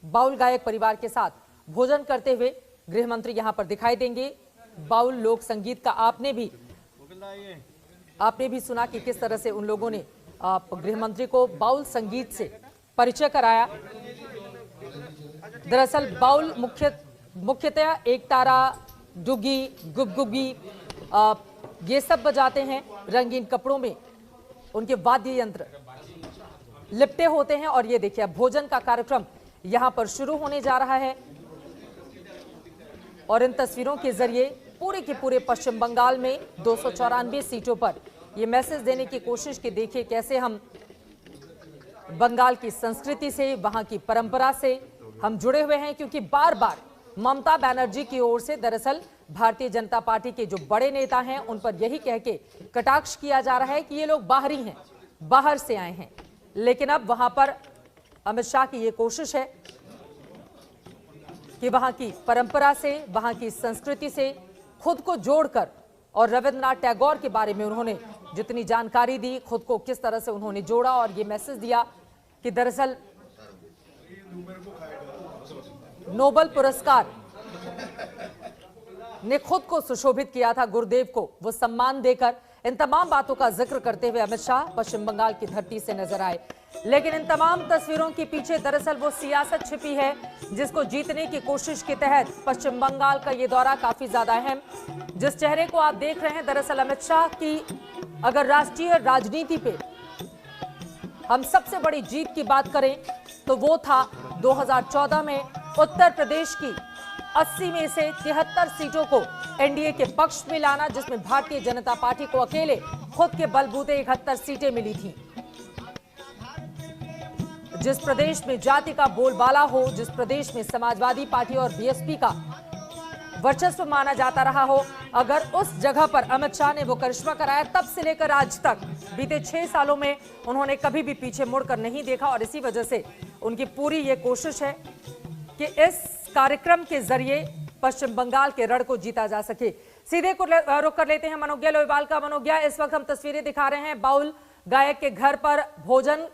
Bowl गायक परिवार के साथ भोजन करते हुए गृह मंत्री यहां पर दिखाई देंगे। बाउल लोक संगीत का आपने भी सुना कि किस तरह से उन लोगों ने गृह मंत्री को बाउल संगीत से परिचय कराया। दरअसल बाउल मुख्यतः एक तारा, डुगी, गुगगुगी ये सब बजाते हैं। रंगीन कपड़ों में उनके वाद्य यंत्र लिपटे होते हैं। और ये देखिए अब भोजन का कार्यक्रम यहां पर शुरू होने जा रहा है। और इन तस्वीरों के जरिए पूरे के पूरे पश्चिम बंगाल में 294 सीटों पर ये मैसेज देने की कोशिश कि देखिए कैसे हम बंगाल की संस्कृति से, वहां की परंपरा से हम जुड़े हुए हैं। क्योंकि बार बार ममता बनर्जी की ओर से दरअसल भारतीय जनता पार्टी के जो बड़े नेता हैं उन पर यही कह के कटाक्ष किया जा रहा है कि ये लोग बाहरी हैं, बाहर से आए हैं। लेकिन अब वहां पर अमित शाह की ये कोशिश है कि वहां की परंपरा से, वहां की संस्कृति से खुद को जोड़कर, और रविंद्रनाथ टैगोर के बारे में उन्होंने जितनी जानकारी दी, खुद को किस तरह से उन्होंने जोड़ा और ये मैसेज दिया कि दरअसल नोबेल पुरस्कार ने खुद को सुशोभित किया था गुरुदेव को वो सम्मान देकर। इन तमाम बातों का जिक्र करते हुए अमित शाह पश्चिम बंगाल की धरती से नजर आए। लेकिन इन तमाम तस्वीरों के पीछे दरअसल वो सियासत छिपी है जिसको जीतने की कोशिश के तहत पश्चिम बंगाल का ये दौरा काफी ज्यादा अहम। जिस चेहरे को आप देख रहे हैं दरअसल अमित शाह की अगर राष्ट्रीय राजनीति पे हम सबसे बड़ी जीत की बात करें तो वो था 2014 में उत्तर प्रदेश की 80 में से 73 सीटों को एनडीए के पक्ष में लाना, जिसमें भारतीय जनता पार्टी को अकेले खुद के बलबूते 71 सीटें मिली थीं। जिस प्रदेश में जाति का बोलबाला हो, जिस प्रदेश में समाजवादी पार्टी और बीएसपी का वर्चस्व माना जाता रहा हो, अगर उस जगह पर अमित शाह ने वो करिश्मा कराया, तब से लेकर आज तक बीते 6 सालों में उन्होंने कभी भी पीछे मुड़कर नहीं देखा। और इसी वजह से उनकी पूरी ये कोशिश है कि इस कार्यक्रम के जरिए पश्चिम बंगाल के रण को जीता जा सके। सीधे रुख कर लेते हैं मनोज्ञा लोईवाल का। मनोज्ञा, इस वक्त हम तस्वीरें दिखा रहे हैं बाउल गायक के घर पर भोजन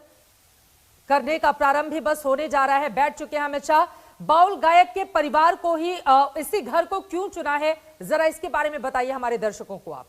करने का प्रारंभ भी बस होने जा रहा है। बैठ चुके हैं अमित शाह। बाउल गायक के परिवार को ही इसी घर को क्यों चुना है, जरा इसके बारे में बताइए हमारे दर्शकों को आप।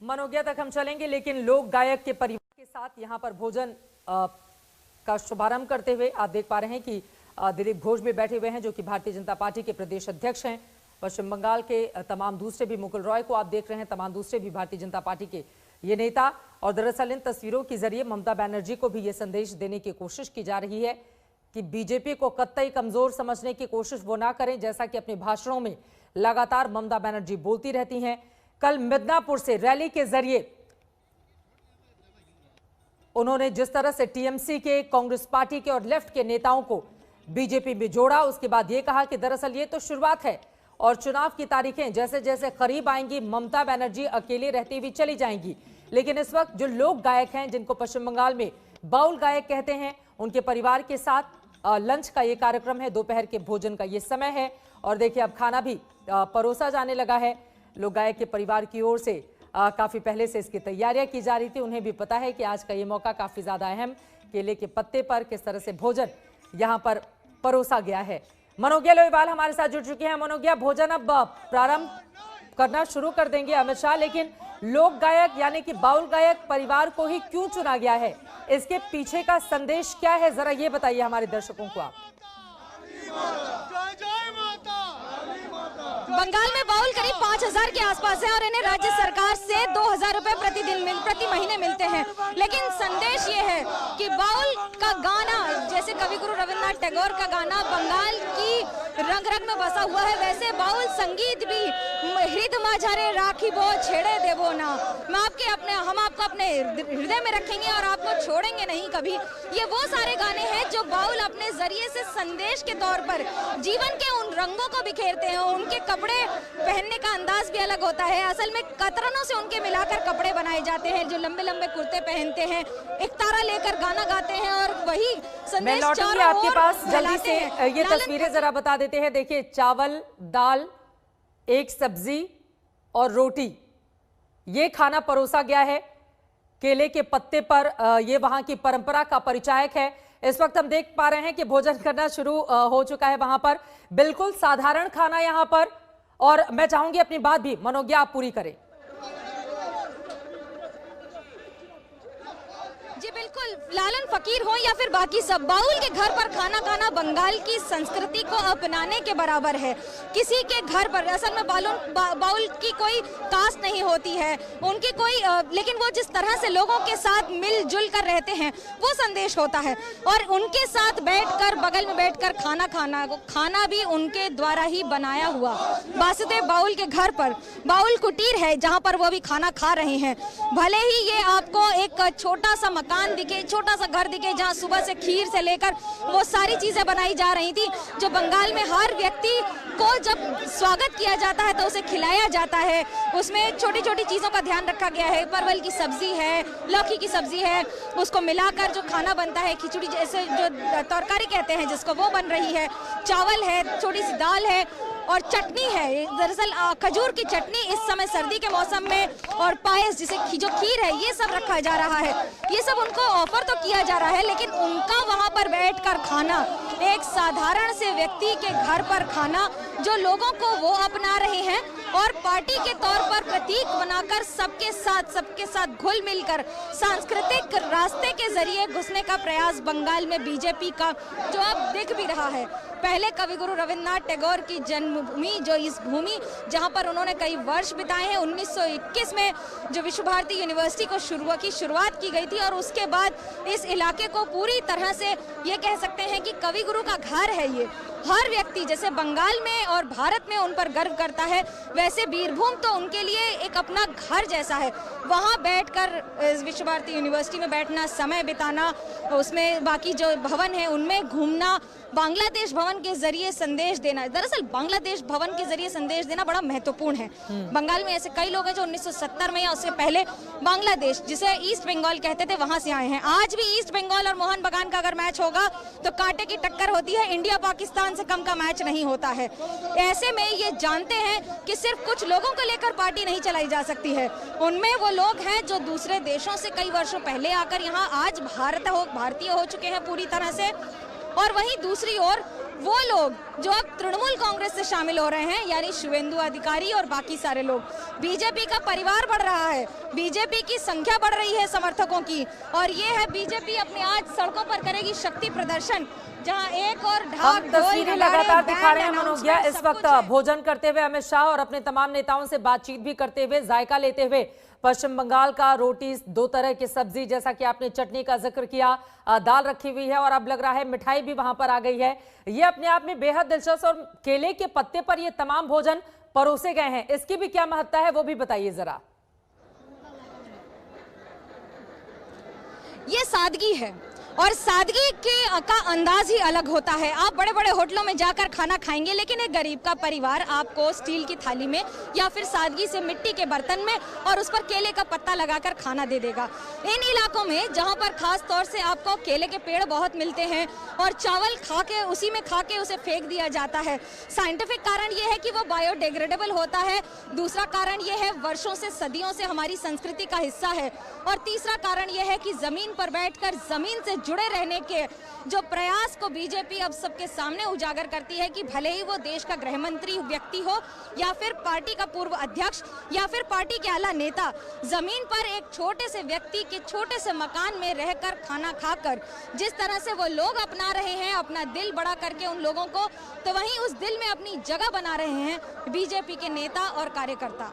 मनोज्ञा तक हम चलेंगे, लेकिन लोक गायक के परिवार के साथ यहां पर भोजन का शुभारंभ करते हुए आप देख पा रहे हैं कि दिलीप घोष भी बैठे हुए हैं जो कि भारतीय जनता पार्टी के प्रदेश अध्यक्ष हैं। पश्चिम बंगाल के तमाम दूसरे भी, मुकुल रॉय को आप देख रहे हैं, तमाम दूसरे भी भारतीय जनता पार्टी के ये नेता। और दरअसल इन तस्वीरों के जरिए ममता बनर्जी को भी ये संदेश देने की कोशिश की जा रही है कि बीजेपी को कतई कमजोर समझने की कोशिश वो ना करें, जैसा कि अपने भाषणों में लगातार ममता बनर्जी बोलती रहती हैं। कल मिदनापुर से रैली के जरिए उन्होंने जिस तरह से टीएमसी के, कांग्रेस पार्टी के और लेफ्ट के नेताओं को बीजेपी में जोड़ा, उसके बाद ये कहा कि दरअसल ये तो शुरुआत है और चुनाव की तारीखें जैसे जैसे करीब आएंगी ममता बनर्जी अकेले रहती हुई चली जाएंगी। लेकिन इस वक्त जो लोक गायक हैं, जिनको पश्चिम बंगाल में बाउल गायक कहते हैं, उनके परिवार के साथ लंच का ये कार्यक्रम है, दोपहर के भोजन का ये समय है। और देखिए अब खाना भी परोसा जाने लगा है। लोक गायक के परिवार की ओर से काफी पहले से इसकी तैयारियां की जा रही थी। उन्हें भी पता है कि आज का ये मौका काफी ज्यादा अहम, केले के पत्ते पर किस तरह से भोजन यहां पर परोसा गया है। मनोज्ञा लोईवाल हमारे साथ जुड़ चुके हैं। मनोज्ञा, भोजन अब प्रारंभ करना शुरू कर देंगे अमित शाह, लेकिन लोक गायक यानी कि बाउल गायक परिवार को ही क्यों चुना गया है, इसके पीछे का संदेश क्या है, जरा ये बताइए हमारे दर्शकों को आप। बंगाल में बाउल करीब 5000 के आसपास है और इन्हें राज्य सरकार से 2000 रुपए प्रति महीने मिलते हैं। लेकिन संदेश ये है कि बाउल का गाना, जैसे कवि गुरु रविंद्रनाथ टैगोर का गाना बंगाल की रंग रंग में बसा हुआ है, वैसे बाउल संगीत भी हृदय माझारे राखी बो छेड़े देवो ना। हम आपको आपको अपने हृदय में रखेंगे और आपको छोड़ेंगे नहीं कभी। ये वो सारे गाने हैं जो बाउल अपने जरिए से संदेश के तौर पर जीवन के उन रंगों को बिखेरते हैं। उनके कपड़े पहनने का अंदाज भी अलग होता है। असल में कतरनों से उनके मिलाकर कपड़े बनाए जाते हैं, जो लंबे लंबे कुर्ते पहनते हैं, एक तारा लेकर गाना गाते हैं और वही संदेश चारों आपके पास जल्दी से ये तस्वीरें जरा बता देते हैं। देखिए, चावल, दाल, एक सब्जी और रोटी, ये खाना परोसा गया है केले के पत्ते पर। ये वहां की परंपरा का परिचायक है। इस वक्त हम देख पा रहे हैं कि भोजन करना शुरू हो चुका है वहां पर। बिल्कुल साधारण खाना यहां पर, और मैं चाहूंगी अपनी बात भी मनोज्ञा आप पूरी करें। जी बिल्कुल, लालन फकीर हो या फिर बाकी सब, बाउल के घर पर खाना खाना बंगाल की संस्कृति को अपनाने के बराबर है। किसी के घर पर असल में बाउल की कोई कास्ट नहीं होती है, उनकी कोई लेकिन वो जिस तरह से लोगों के साथ मिलजुल कर रहते हैं वो संदेश होता है। और उनके साथ बैठकर, बगल में बैठकर खाना भी उनके द्वारा ही बनाया हुआ। वासुदेव बाउल के घर पर बाउल कुटीर है जहाँ पर वो भी खाना खा रहे हैं। भले ही ये आपको एक छोटा सा मकान दिखे, छोटा सा घर दिखे, जहां सुबह से खीर से लेकर वो सारी चीजें बनाई जा रही थी जो बंगाल में हर व्यक्ति को जब स्वागत किया जाता है तो उसे खिलाया जाता है। उसमें छोटी छोटी चीजों का ध्यान रखा गया है। परवल की सब्जी है, लौकी की सब्जी है, उसको मिलाकर जो खाना बनता है, खिचड़ी जैसे जो तरकारी कहते हैं जिसको, वो बन रही है। चावल है, थोड़ी सी दाल है और चटनी है। दरअसल खजूर की चटनी इस समय सर्दी के मौसम में, और पायस जिसे जो खीर है, ये सब रखा जा रहा है। ये सब उनको ऑफर तो किया जा रहा है, लेकिन उनका वहां पर बैठकर खाना, एक साधारण से व्यक्ति के घर पर खाना, जो लोगों को वो अपना रहे हैं और पार्टी के तौर पर प्रतीक बनाकर सबके साथ घुल मिलकर सांस्कृतिक रास्ते के जरिए घुसने का प्रयास बंगाल में बीजेपी का जो अब दिख भी रहा है। पहले कविगुरु रविन्द्रनाथ टैगोर की जन्मभूमि, जो इस भूमि जहां पर उन्होंने कई वर्ष बिताए हैं, 1921 में जो विश्व भारती यूनिवर्सिटी को शुरुआत की गई थी, और उसके बाद इस इलाके को पूरी तरह से ये कह सकते हैं कि कविगुरु का घर है। ये हर व्यक्ति जैसे बंगाल में और भारत में उन पर गर्व करता है, वैसे बीरभूम तो उनके लिए एक अपना घर जैसा है। वहाँ बैठकर विश्व भारती यूनिवर्सिटी में बैठना, समय बिताना, उसमें बाकी जो भवन है उनमें घूमना, बांग्लादेश भवन के जरिए संदेश देना। दरअसल बांग्लादेश भवन के जरिए संदेश देना बड़ा महत्वपूर्ण है। बंगाल में ऐसे कई लोग हैं जो 1970 में या उससे पहले बांग्लादेश, जिसे ईस्ट बंगाल कहते थे, वहां से आए हैं। आज भी ईस्ट बंगाल और मोहन बगान का अगर मैच होगा तो कांटे की टक्कर होती है, इंडिया पाकिस्तान से कम का मैच नहीं होता है। ऐसे में ये जानते हैं कि सिर्फ कुछ लोगों को लेकर पार्टी नहीं चलाई जा सकती है। उनमें वो लोग हैं जो दूसरे देशों से कई वर्षों पहले आकर यहाँ आज भारतीय हो चुके हैं पूरी तरह से, और वहीं दूसरी ओर वो लोग जो अब तृणमूल कांग्रेस से शामिल हो रहे हैं, यानी शुवेंदु अधिकारी और बाकी सारे लोग। बीजेपी का परिवार बढ़ रहा है, बीजेपी की संख्या बढ़ रही है समर्थकों की, और ये है बीजेपी अपने आज सड़कों पर करेगी शक्ति प्रदर्शन, जहां एक और ढाक तस्वीरें लगातार दिखा रहे हैं मनोज्ञा। इस वक्त भोजन करते हुए अमित शाह और अपने तमाम नेताओं से बातचीत भी करते हुए, जायका लेते हुए पश्चिम बंगाल का रोटी, 2 तरह की सब्जी, जैसा कि आपने चटनी का जिक्र किया, दाल रखी हुई है, और अब लग रहा है मिठाई भी वहां पर आ गई है। ये अपने आप में बेहद दिलचस्प, और केले के पत्ते पर ये तमाम भोजन परोसे गए हैं, इसकी भी क्या महत्ता है वो भी बताइए जरा। ये सादगी है, और सादगी का अंदाज ही अलग होता है। आप बड़े बड़े होटलों में जाकर खाना खाएंगे, लेकिन एक गरीब का परिवार आपको स्टील की थाली में या फिर सादगी से मिट्टी के बर्तन में और उस पर केले का पत्ता लगाकर खाना दे देगा। इन इलाकों में जहां पर खास तौर से आपको केले के पेड़ बहुत मिलते हैं और चावल उसी में खा के उसे फेंक दिया जाता है। साइंटिफिक कारण यह है कि वो बायोडिग्रेडेबल होता है। दूसरा कारण यह है वर्षों से, सदियों से हमारी संस्कृति का हिस्सा है। और तीसरा कारण यह है कि जमीन पर बैठकर जमीन से जुड़े रहने के जो प्रयास को बीजेपी अब सबके सामने उजागर करती है कि भले ही वो देश का गृह मंत्री व्यक्ति हो या फिर पार्टी का पूर्व अध्यक्ष या फिर पार्टी के आला नेता, जमीन पर एक छोटे से व्यक्ति के छोटे से मकान में रहकर खाना खाकर जिस तरह से वो लोग अपना रहे हैं अपना दिल बड़ा करके उन लोगों को, तो वहीं उस दिल में अपनी जगह बना रहे हैं बीजेपी के नेता और कार्यकर्ता।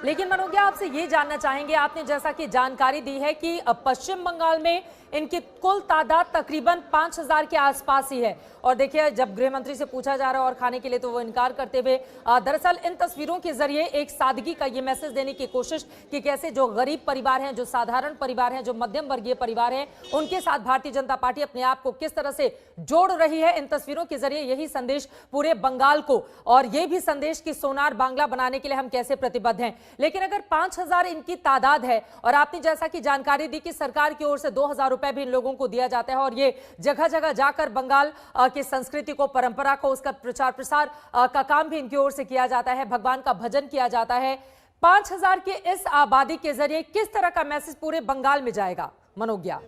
लेकिन मनोज्ञा, आपसे ये जानना चाहेंगे, आपने जैसा कि जानकारी दी है कि पश्चिम बंगाल में इनकी कुल तादाद तकरीबन 5000 के आसपास ही है। और देखिए, जब गृह मंत्री से पूछा जा रहा है और खाने के लिए, तो वो इनकार करते हुए दरअसल इन तस्वीरों के जरिए एक सादगी का ये मैसेज देने की कोशिश कि कैसे जो गरीब परिवार हैं, जो साधारण परिवार हैं, जो मध्यम वर्गीय परिवार हैं, उनके साथ भारतीय जनता पार्टी अपने आप को किस तरह से जोड़ रही है। इन तस्वीरों के जरिए यही संदेश पूरे बंगाल को, और ये भी संदेश कि सोनार बांग्ला बनाने के लिए हम कैसे प्रतिबद्ध हैं। लेकिन अगर 5000 इनकी तादाद है और आपने जैसा कि जानकारी दी कि सरकार की ओर से 2000 रुपए भी इन लोगों को दिया जाता है, और ये जगह जगह जाकर बंगाल की संस्कृति को, परंपरा को, उसका प्रचार प्रसार का काम भी इनकी ओर से किया जाता है, भगवान का भजन किया जाता है। 5000 के इस आबादी के जरिए किस तरह का मैसेज पूरे बंगाल में जाएगा मनोज्ञा?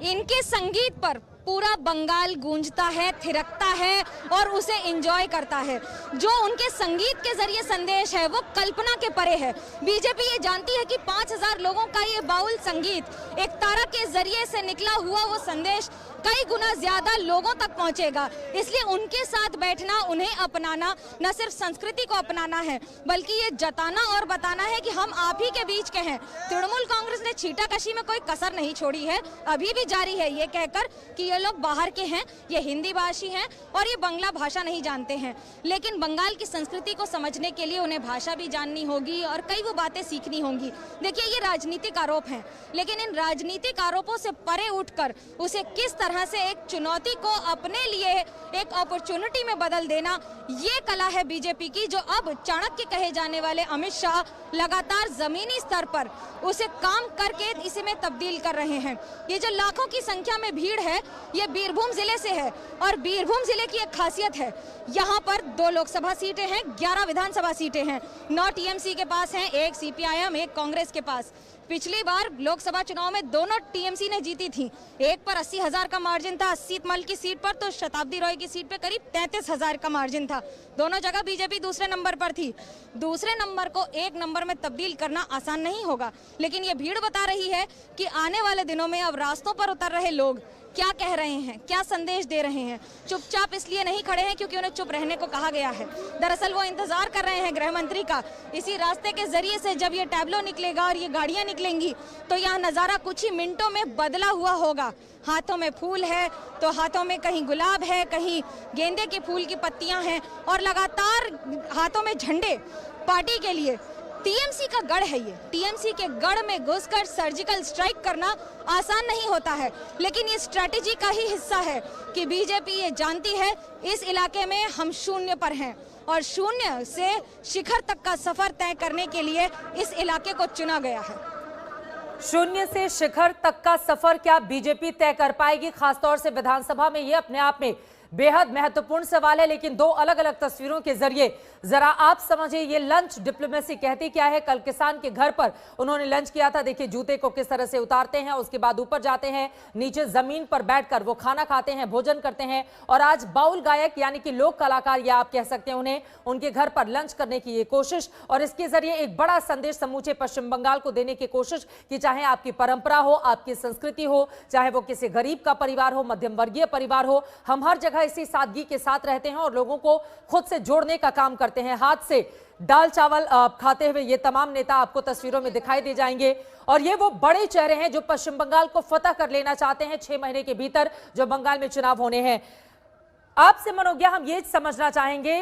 इनके संगीत पर पूरा बंगाल गूंजता है, थिरकता है और उसे एंजॉय करता है। जो उनके संगीत के जरिए संदेश है वो कल्पना के परे है। बीजेपी ये जानती है कि 5000 लोगों का ये बाउल संगीत, एक तारा के जरिए से निकला हुआ वो संदेश कई गुना ज्यादा लोगों तक पहुंचेगा। इसलिए उनके साथ बैठना, उन्हें अपनाना, न सिर्फ संस्कृति को अपनाना है बल्कि ये जताना और बताना है कि हम आप ही के बीच के हैं। तृणमूल कांग्रेस ने छींटाकशी में कोई कसर नहीं छोड़ी है, अभी भी जारी है, ये कहकर कि ये लोग बाहर के हैं, ये हिंदी भाषी हैं और ये बांग्ला भाषा नहीं जानते हैं। लेकिन बंगाल की संस्कृति को समझने के लिए उन्हें भाषा भी जाननी होगी और कई वो बातें सीखनी होंगी। देखिए, ये राजनीतिक आरोप हैं, लेकिन इन राजनीतिक आरोपों से परे उठकर उसे किस तरह से एक चुनौती को अपने लिए एक अपॉर्चुनिटी में बदल देना, ये कला है बीजेपी की, जो अब चाणक्य कहे जाने वाले अमित शाह लगातार जमीनी स्तर पर उसे काम करके इसे में तब्दील कर रहे हैं। ये जो लाखों की संख्या में भीड़ है, ये बीरभूम जिले से है और बीरभूम जिले की एक खासियत है, यहाँ पर 2 लोकसभा सीटें हैं, 11 विधानसभा सीटें हैं। 9 टीएमसी के पास हैं, 1 सीपीआईएम, 1 कांग्रेस के पास। पिछली बार लोकसभा चुनाव में दोनों टीएमसी ने जीती थी। एक पर 80,000 का मार्जिन था, 80 मल की सीट पर, तो शताब्दी रॉय की सीट पे करीब 33,000 का मार्जिन था। दोनों जगह बीजेपी दूसरे नंबर पर थी। दूसरे नंबर को 1 नंबर में तब्दील करना आसान नहीं होगा, लेकिन ये भीड़ बता रही है कि आने वाले दिनों में अब रास्तों पर उतर रहे लोग क्या कह रहे हैं, क्या संदेश दे रहे हैं। चुपचाप इसलिए नहीं खड़े हैं क्योंकि उन्हें चुप रहने को कहा गया है। दरअसल वो इंतजार कर रहे हैं गृह मंत्री का। इसी रास्ते के जरिए से जब ये टैब्लो निकलेगा और ये गाड़ियां निकलेंगी तो यहाँ नजारा कुछ ही मिनटों में बदला हुआ होगा। हाथों में फूल है तो हाथों में कहीं गुलाब है, कहीं गेंदे के फूल की पत्तियां हैं और लगातार हाथों में झंडे। पार्टी के लिए टीएमसी का गढ़ है ये। टीएमसी के गढ़ में घुसकर सर्जिकल स्ट्राइक करना आसान नहीं होता है, लेकिन ये स्ट्रैटेजी का ही हिस्सा है कि बीजेपी ये जानती है इस इलाके में हम शून्य पर हैं और शून्य से शिखर तक का सफर तय करने के लिए इस इलाके को चुना गया है। शून्य से शिखर तक का सफर क्या बीजेपी तय कर पाएगी? खासतौर से विधानसभा में ये अपने आप में बेहद महत्वपूर्ण सवाल है। लेकिन 2 अलग अलग तस्वीरों के जरिए जरा आप समझिए ये लंच डिप्लोमेसी कहती क्या है। कल किसान के घर पर उन्होंने लंच किया था। देखिए जूते को किस तरह से उतारते हैं, उसके बाद ऊपर जाते हैं, नीचे जमीन पर बैठकर वो खाना खाते हैं, भोजन करते हैं। और आज बाउल गायक यानी कि लोक कलाकार या आप कह सकते हैं उन्हें, उनके घर पर लंच करने की ये कोशिश और इसके जरिए एक बड़ा संदेश समूचे पश्चिम बंगाल को देने की कोशिश कि चाहे आपकी परंपरा हो, आपकी संस्कृति हो, चाहे वो किसी गरीब का परिवार हो, मध्यम वर्गीय परिवार हो, हम हर जगह इसी सादगी के साथ रहते हैं और लोगों को खुद से जोड़ने का काम करते हैं। हाथ से दाल चावल खाते हुए ये तमाम नेता आपको तस्वीरों में दिखाई दे जाएंगे और ये वो बड़े चेहरे हैं जो पश्चिम बंगाल को फतह कर लेना चाहते हैं 6 महीने के भीतर जो बंगाल में चुनाव होने हैं। आपसे मनोज्ञा हम ये समझना चाहेंगे,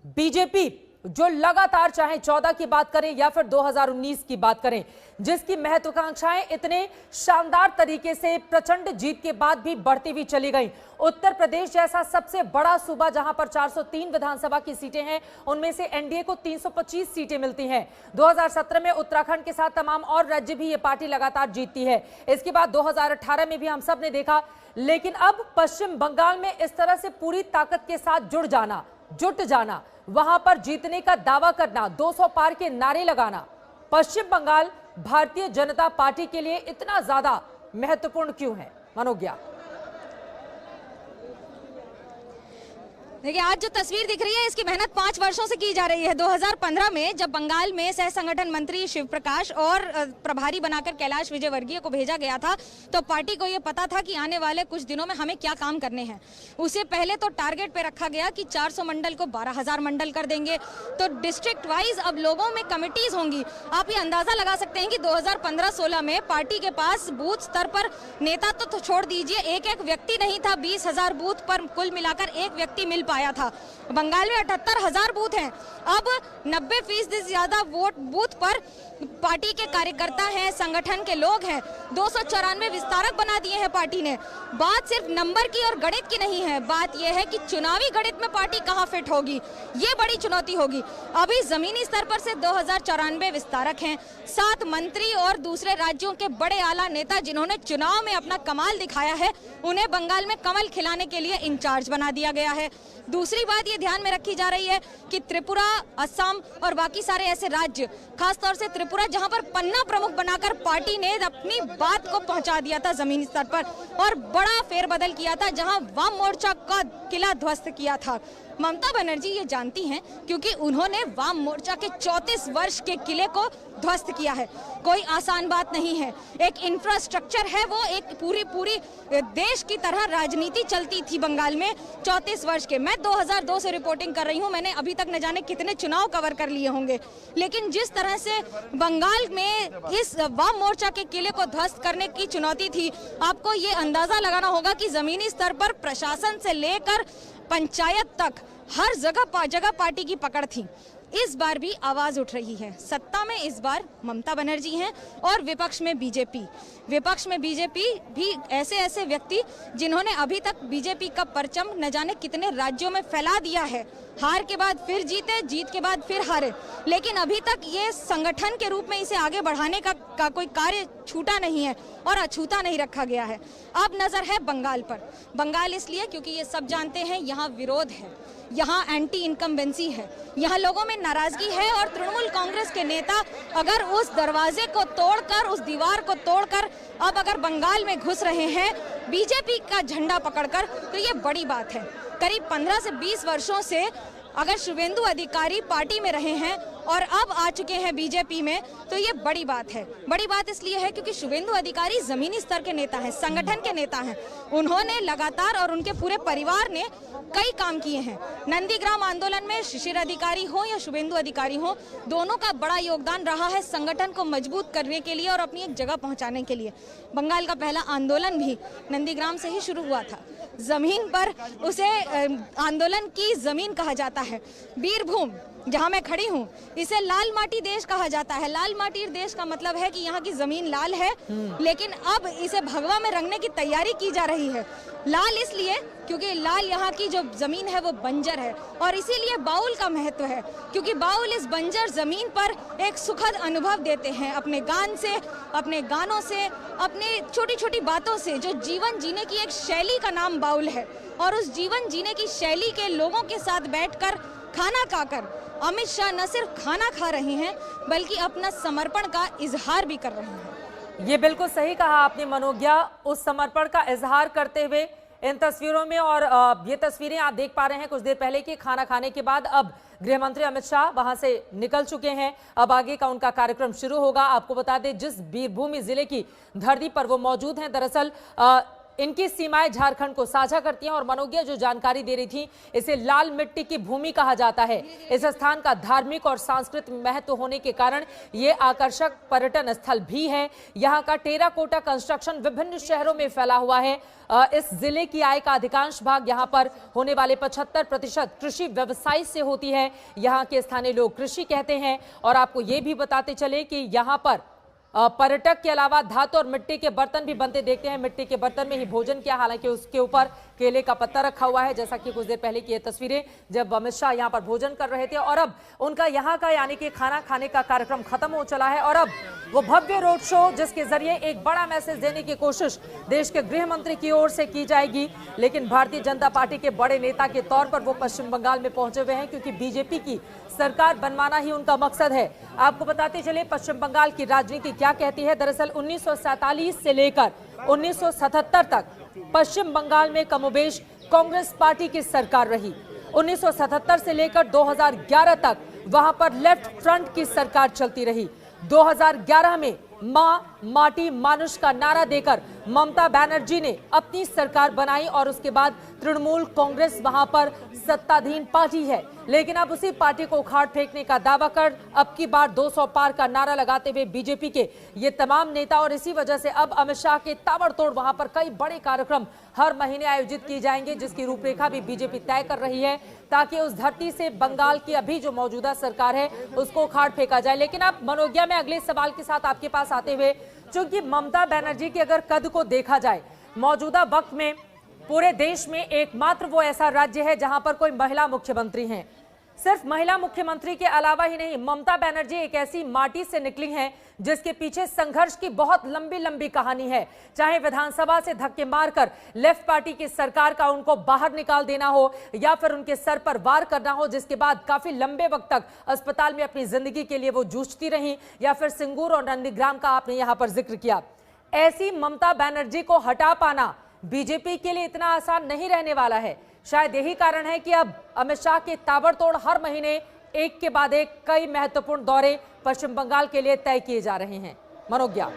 बीजेपी जो लगातार चाहे 14 की बात करें या फिर 2019 की बात करें, जिसकी महत्वाकांक्षाएं इतने शानदार तरीके से प्रचंड जीत के बाद भी बढ़ती हुई चली गई। उत्तर प्रदेश जैसा सबसे बड़ा सूबा जहां पर 403 विधानसभा की सीटें हैं, उनमें से एनडीए को 325 सीटें मिलती हैं। 2017 में उत्तराखंड के साथ तमाम और राज्य भी ये पार्टी लगातार जीतती है। इसके बाद 2018 में भी हम सब ने देखा। लेकिन अब पश्चिम बंगाल में इस तरह से पूरी ताकत के साथ जुट जाना, वहां पर जीतने का दावा करना, 200 पार के नारे लगाना, पश्चिम बंगाल भारतीय जनता पार्टी के लिए इतना ज्यादा महत्वपूर्ण क्यों है मनोज्ञा? देखिए, आज जो तस्वीर दिख रही है इसकी मेहनत 5 वर्षों से की जा रही है। 2015 में जब बंगाल में सह संगठन मंत्री शिव प्रकाश और प्रभारी बनाकर कैलाश विजयवर्गीय को भेजा गया था, तो पार्टी को ये पता था कि आने वाले कुछ दिनों में हमें क्या काम करने हैं। उससे पहले तो टारगेट पे रखा गया कि 400 मंडल को 12,000 मंडल कर देंगे, तो डिस्ट्रिक्ट वाइज अब लोगों में कमिटीज होंगी। आप ये अंदाजा लगा सकते हैं कि 2015-16 में पार्टी के पास बूथ स्तर पर नेता तो छोड़ दीजिए, एक व्यक्ति नहीं था। 20,000 बूथ पर कुल मिलाकर एक व्यक्ति मिल पाया था। बंगाल में 78,000 बूथ हैं। अब 90% से ज्यादा वोट बूथ पर पार्टी के कार्यकर्ता हैं, संगठन के लोग हैं। 294 विस्तारक बना दिए हैं पार्टी ने। बात सिर्फ नंबर की और गणित की नहीं है, बात यह है कि चुनावी गणित में पार्टी कहां फिट होगी, ये बड़ी चुनौती होगी। अभी जमीनी स्तर पर से 2094 विस्तारक हैं, 7 मंत्री और दूसरे राज्यों के बड़े आला नेता जिन्होंने चुनाव में अपना कमाल दिखाया है, उन्हें बंगाल में कमल खिलाने के लिए इंचार्ज बना दिया गया है। दूसरी बात ये ध्यान में रखी जा रही है कि त्रिपुरा, असम और बाकी सारे ऐसे राज्य, खासतौर से त्रिपुरा, जहां पर पन्ना प्रमुख बनाकर पार्टी ने अपनी बात को पहुंचा दिया था जमीनी स्तर पर और बड़ा फेरबदल किया था, जहां वाम मोर्चा का किला ध्वस्त किया था। ममता बनर्जी ये जानती हैं क्योंकि उन्होंने वाम मोर्चा के 34 वर्ष के किले को ध्वस्त किया है। कोई आसान बात नहीं है। एक इंफ्रास्ट्रक्चर है, वो एक पूरी देश की तरह राजनीति चलती थी बंगाल में 34 वर्ष के। मैं 2002 से रिपोर्टिंग कर रही हूँ, मैंने अभी तक न जाने कितने चुनाव कवर कर लिए होंगे, लेकिन जिस तरह से बंगाल में इस वाम मोर्चा के किले को ध्वस्त करने की चुनौती थी, आपको ये अंदाजा लगाना होगा कि जमीनी स्तर पर प्रशासन से लेकर पंचायत तक हर जगह पार्टी की पकड़ थी। इस बार भी आवाज उठ रही है। सत्ता में इस बार ममता बनर्जी हैं और विपक्ष में बीजेपी। विपक्ष में बीजेपी भी ऐसे व्यक्ति जिन्होंने अभी तक बीजेपी का परचम न जाने कितने राज्यों में फैला दिया है। हार के बाद फिर जीते, जीत के बाद फिर हारे, लेकिन अभी तक ये संगठन के रूप में इसे आगे बढ़ाने का कोई कार्य छूटा नहीं है और अछूता नहीं रखा गया है। अब नजर है बंगाल पर। बंगाल इसलिए क्योंकि ये सब जानते हैं यहाँ विरोध है, यहाँ एंटी इनकम्बेंसी है, यहाँ लोगों में नाराजगी है और तृणमूल कांग्रेस के नेता अगर उस दरवाजे को तोड़कर, उस दीवार को तोड़कर अब अगर बंगाल में घुस रहे हैं बीजेपी का झंडा पकड़कर, तो ये बड़ी बात है। करीब 15 से 20 वर्षों से अगर शुभेंदु अधिकारी पार्टी में रहे हैं और अब आ चुके हैं बीजेपी में, तो ये बड़ी बात है। बड़ी बात इसलिए है क्योंकि शुभेंदु अधिकारी जमीनी स्तर के नेता हैं, संगठन के नेता हैं। उन्होंने लगातार और उनके पूरे परिवार ने कई काम किए हैं। नंदीग्राम आंदोलन में शिशिर अधिकारी हो या शुभेंदु अधिकारी हो, दोनों का बड़ा योगदान रहा है संगठन को मजबूत करने के लिए और अपनी एक जगह पहुंचाने के लिए। बंगाल का पहला आंदोलन भी नंदीग्राम से ही शुरू हुआ था। जमीन पर उसे आंदोलन की जमीन कहा जाता है। बीरभूम जहां मैं खड़ी हूं, इसे लाल माटी देश कहा जाता है। लाल माटी देश का मतलब है कि यहाँ की जमीन लाल है, लेकिन अब इसे भगवा में रंगने की तैयारी की जा रही है। लाल इसलिए क्योंकि लाल यहाँ की जो जमीन है वो बंजर है, और इसीलिए बाउल का महत्व है क्योंकि बाउल इस बंजर जमीन पर एक सुखद अनुभव देते हैं अपने गान से, अपने गानों से, अपने छोटी छोटी बातों से। जो जीवन जीने की एक शैली का नाम बाउल है, और उस जीवन जीने की शैली के लोगों के साथ बैठकर खाना खाकर अमित शाह न सिर्फ खाना खा रहे हैं बल्कि अपना समर्पण का इजहार भी कर रहे हैं। ये बिल्कुल सही कहा आपने मनोज्ञा, उस समर्पण का इजहार करते हुए इन तस्वीरों में, और ये तस्वीरें आप देख पा रहे हैं कुछ देर पहले की खाना खाने के बाद अब गृह मंत्री अमित शाह वहां से निकल चुके हैं। अब आगे का उनका कार्यक्रम शुरू होगा। आपको बता दें जिस बीरभूम जिले की धरती पर वो मौजूद हैं, दरअसल इनकी सीमाएं झारखंड को साझा करती हैं, और मनोज्ञा जो जानकारी दे रही थी, इसे लाल मिट्टी की भूमि कहा जाता है। इस स्थान का धार्मिक और सांस्कृतिक महत्व होने के कारण ये आकर्षक पर्यटन स्थल भी है। यहाँ का टेराकोटा कंस्ट्रक्शन विभिन्न शहरों में फैला हुआ है। इस जिले की आय का अधिकांश भाग यहाँ पर होने वाले 75% कृषि व्यवसाय से होती है। यहाँ के स्थानीय लोग कृषि कहते हैं। और आपको ये भी बताते चले कि यहाँ पर पर्यटक के अलावा धातु और मिट्टी के बर्तन भी बनते देखते हैं। मिट्टी के बर्तन में ही भोजन किया, हालांकि उसके ऊपर केले का पत्ता रखा हुआ है, जैसा कि कुछ देर पहले की ये तस्वीरें जब अमित शाह यहाँ पर भोजन कर रहे थे। और अब उनका यहाँ का यानी कि खाना खाने का कार्यक्रम खत्म हो चला है, और अब वो भव्य रोड शो जिसके जरिए एक बड़ा मैसेज देने की कोशिश देश के गृह मंत्री की ओर से की जाएगी। लेकिन भारतीय जनता पार्टी के बड़े नेता के तौर पर वो पश्चिम बंगाल में पहुंचे हुए हैं, क्योंकि बीजेपी की सरकार बनवाना ही उनका मकसद है। आपको बताते चले पश्चिम बंगाल की राजनीति क्या कहती है। दरअसल 1947 से लेकर 1977 तक पश्चिम बंगाल में कमोबेश कांग्रेस पार्टी की सरकार रही। 1977 से लेकर 2011 तक वहां पर लेफ्ट फ्रंट की सरकार चलती रही। 2011 में मां माटी मानुष का नारा देकर ममता बनर्जी ने अपनी सरकार बनाई और उसके बाद तृणमूल कांग्रेस वहां पर सत्ताधीन पार्टी है, लेकिन अब उसी पार्टी को उखाड़ फेंकने का दावा कर अब की बार 200 पार का नारा लगाते हुए बीजेपी के ये तमाम नेता और इसी वजह से अब अमित शाह के ताबड़तोड़ वहां पर कई बड़े कार्यक्रम हर महीने आयोजित किए जाएंगे, जिसकी रूपरेखा भी बीजेपी तय कर रही है ताकि उस धरती से बंगाल की अभी जो मौजूदा सरकार है उसको उखाड़ फेंका जाए। लेकिन अब मनोज्ञा में अगले सवाल के साथ आपके पास आते हुए, चूंकि ममता बनर्जी के अगर कद को देखा जाए मौजूदा वक्त में पूरे देश में एकमात्र वो ऐसा राज्य है जहां पर कोई महिला मुख्यमंत्री हैं। सिर्फ महिला मुख्यमंत्री के अलावा ही नहीं, ममता बनर्जी एक ऐसी माटी से निकली हैं जिसके पीछे संघर्ष की बहुत लंबी लंबी कहानी है। चाहे विधानसभा से धक्के मारकर लेफ्ट पार्टी की सरकार का उनको बाहर निकाल देना हो या फिर उनके सर पर वार करना हो, जिसके बाद काफी लंबे वक्त तक अस्पताल में अपनी जिंदगी के लिए वो जूझती रही, या फिर सिंगूर और नंदीग्राम का आपने यहां पर जिक्र किया। ऐसी ममता बनर्जी को हटा पाना बीजेपी के लिए इतना आसान नहीं रहने वाला है। शायद यही कारण है कि अब अमित शाह के ताबड़तोड़ हर महीने एक के बाद एक कई महत्वपूर्ण दौरे पश्चिम बंगाल के लिए तय किए जा रहे हैं। मनोज्ञा,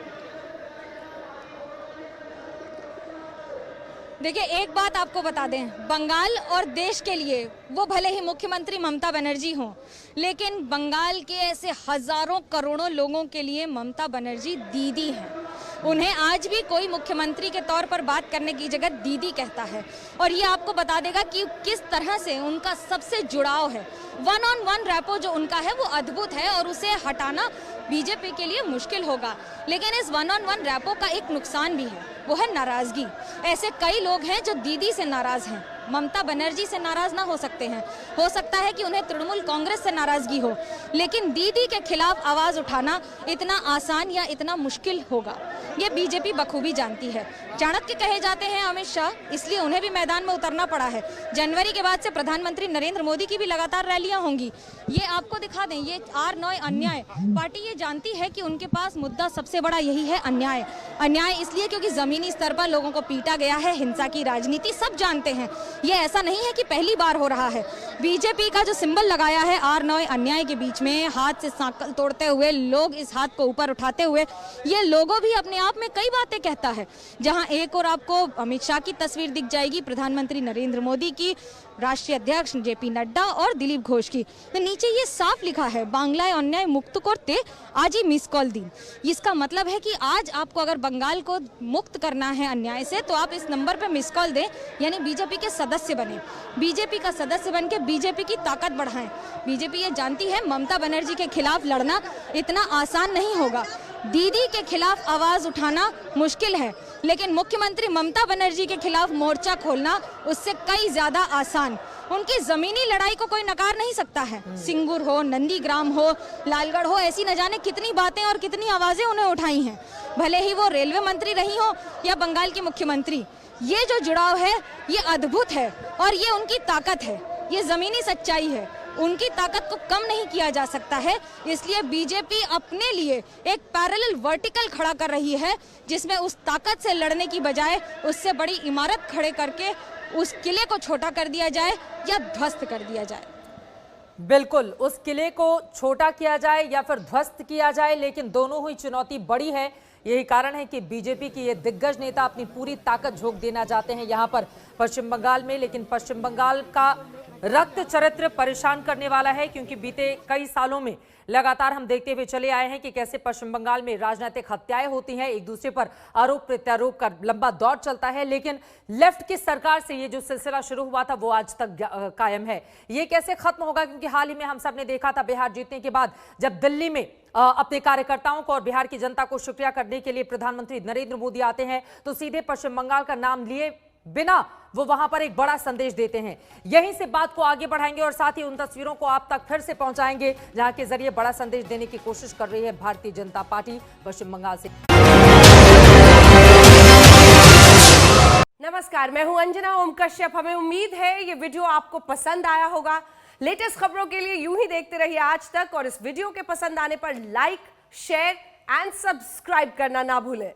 देखिए, एक बात आपको बता दें, बंगाल और देश के लिए वो भले ही मुख्यमंत्री ममता बनर्जी हों, लेकिन बंगाल के ऐसे हजारों करोड़ों लोगों के लिए ममता बनर्जी दीदी हैं। उन्हें आज भी कोई मुख्यमंत्री के तौर पर बात करने की जगह दीदी कहता है, और ये आपको बता देगा कि किस तरह से उनका सबसे जुड़ाव है। वन ऑन वन रैपो जो उनका है वो अद्भुत है और उसे हटाना बीजेपी के लिए मुश्किल होगा। लेकिन इस वन ऑन वन रैपो का एक नुकसान भी है, वो है नाराजगी। ऐसे कई लोग हैं जो दीदी से नाराज हैं, ममता बनर्जी से नाराज ना हो सकते हैं। हो सकता है कि उन्हें तृणमूल कांग्रेस से नाराजगी हो, लेकिन दीदी के खिलाफ आवाज उठाना इतना आसान या इतना मुश्किल होगा, ये बीजेपी बखूबी जानती है। चाणक्य कहे जाते हैं अमित शाह, इसलिए उन्हें भी मैदान में उतरना पड़ा है। जनवरी के बाद से प्रधानमंत्री नरेंद्र मोदी की भी लगातार रैलियां होंगी। ये आपको दिखा दें, ये R9 अन्याय पार्टी ये जानती है कि उनके पास मुद्दा सबसे बड़ा यही है, अन्याय। अन्याय इसलिए क्योंकि जमीनी स्तर पर लोगों को पीटा गया है, हिंसा की राजनीति सब जानते हैं। ये ऐसा नहीं है कि पहली बार हो रहा है। बीजेपी का जो सिंबल लगाया है R9 अन्याय के बीच में, हाथ से सांकल तोड़ते हुए लोग इस हाथ को ऊपर उठाते हुए, ये लोगों भी अपने आप में कई बातें कहता है। जहां एक और आपको अमित शाह की तस्वीर दिख जाएगी, प्रधानमंत्री नरेंद्र मोदी की, राष्ट्रीय अध्यक्ष JP नड्डा और दिलीप घोष की, तो नीचे ये साफ लिखा है, बांग्लाय अन्याय मुक्त करते आज ही मिस कॉल दिन। इसका मतलब है कि आज आपको अगर बंगाल को मुक्त करना है अन्याय से, तो आप इस नंबर पे मिस कॉल दें, यानी बीजेपी के सदस्य बने, बीजेपी का सदस्य बन के बीजेपी की ताकत बढ़ाएं। बीजेपी ये जानती है ममता बनर्जी के खिलाफ लड़ना इतना आसान नहीं होगा। दीदी के खिलाफ आवाज उठाना मुश्किल है, लेकिन मुख्यमंत्री ममता बनर्जी के खिलाफ मोर्चा खोलना उससे कई ज्यादा आसान। उनकी जमीनी लड़ाई को कोई नकार नहीं सकता है। सिंगूर हो, नंदीग्राम हो, लालगढ़ हो, ऐसी न जाने कितनी बातें और कितनी आवाजें उन्हें उठाई हैं। भले ही वो रेलवे मंत्री रही हो या बंगाल की मुख्यमंत्री, ये जो जुड़ाव है ये अद्भुत है और ये उनकी ताकत है, ये जमीनी सच्चाई है। उनकी ताकत को कम नहीं किया जा सकता है, इसलिए बीजेपी अपने लिए एक पैरेलल वर्टिकल खड़ा कर रही है, जिसमें उस ताकत से लड़ने की बजाय उससे बड़ी इमारत खड़े करके उस किले को छोटा कर दिया जाए या ध्वस्त कर दिया जाए। बिल्कुल, उस किले को छोटा किया जाए या फिर ध्वस्त किया जाए, लेकिन दोनों ही चुनौती बड़ी है। यही कारण है कि बीजेपी के ये दिग्गज नेता अपनी पूरी ताकत झोंक देना चाहते हैं यहां पर पश्चिम बंगाल में। लेकिन पश्चिम बंगाल का रक्त चरित्र परेशान करने वाला है, क्योंकि बीते कई सालों में लगातार हम देखते हुए चले आए हैं कि कैसे पश्चिम बंगाल में राजनीतिक हत्याएं होती हैं, एक दूसरे पर आरोप प्रत्यारोप का लंबा दौर चलता है। लेकिन लेफ्ट की सरकार से ये जो सिलसिला शुरू हुआ था वो आज तक कायम है। ये कैसे खत्म होगा, क्योंकि हाल ही में हम सब ने देखा था बिहार जीतने के बाद जब दिल्ली में अपने कार्यकर्ताओं को और बिहार की जनता को शुक्रिया करने के लिए प्रधानमंत्री नरेंद्र मोदी आते हैं, तो सीधे पश्चिम बंगाल का नाम लिए बिना वो वहां पर एक बड़ा संदेश देते हैं। यहीं से बात को आगे बढ़ाएंगे और साथ ही उन तस्वीरों को आप तक फिर से पहुंचाएंगे जहां के जरिए बड़ा संदेश देने की कोशिश कर रही है भारतीय जनता पार्टी पश्चिम बंगाल से। नमस्कार, मैं हूं अंजना ओम कश्यप। हमें उम्मीद है ये वीडियो आपको पसंद आया होगा। लेटेस्ट खबरों के लिए यूं ही देखते रहिए आज तक, और इस वीडियो के पसंद आने पर लाइक, शेयर एंड सब्सक्राइब करना ना भूलें।